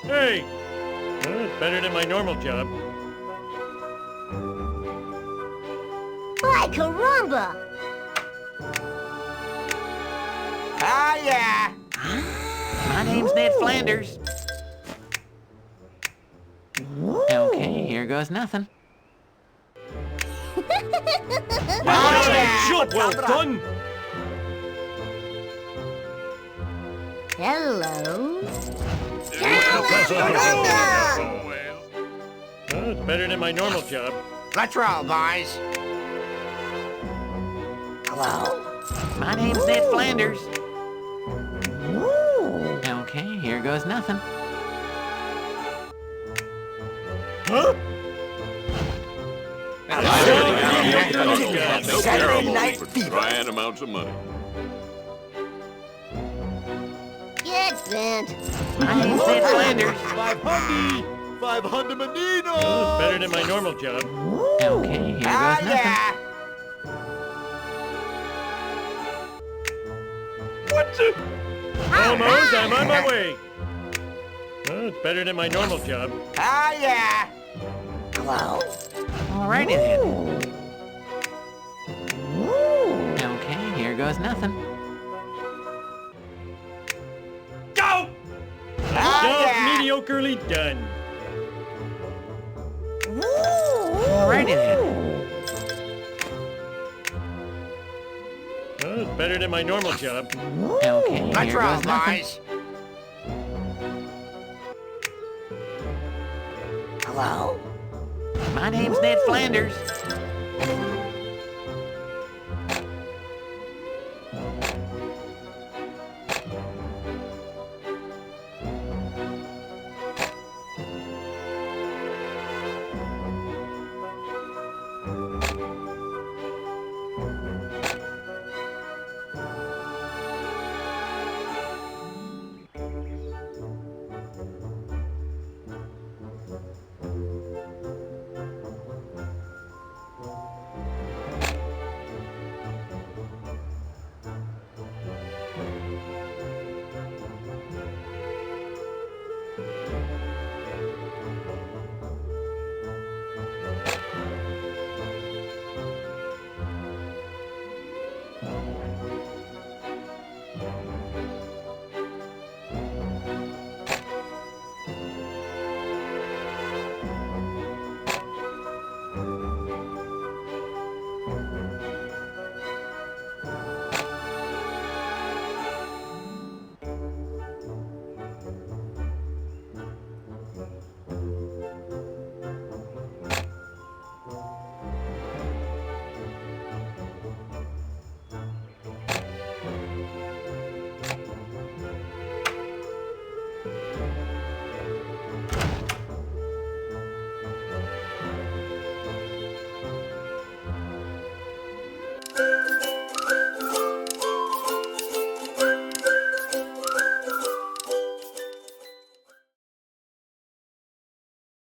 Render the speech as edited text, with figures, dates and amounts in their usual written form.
Hey! It's better than my normal job. Ay, caramba! Ah, yeah. My name's Ned Flanders. Okay, here goes nothing. Job well done! Hello? It's better than my normal job. Let's roll, boys. Hello? My name's Ned Flanders. Okay, here goes nothing. Huh? Saturday Night for Fever. giant amounts of money. Get bent. My name's Ned Flanders. 500 Menino! It's better than my normal job. Okay, here Ah, goes nothing. yeah. What the? Almost, I'm on my way. It's better than my normal job. Ah, yeah. Hello? Alrighty then. Okay, here goes nothing. Go! Ah, Job yeah. mediocrely done. Alrighty then. It's better than my normal job. Okay, Let's here roll, goes nothing. boys. Hello? My name's Ned Flanders.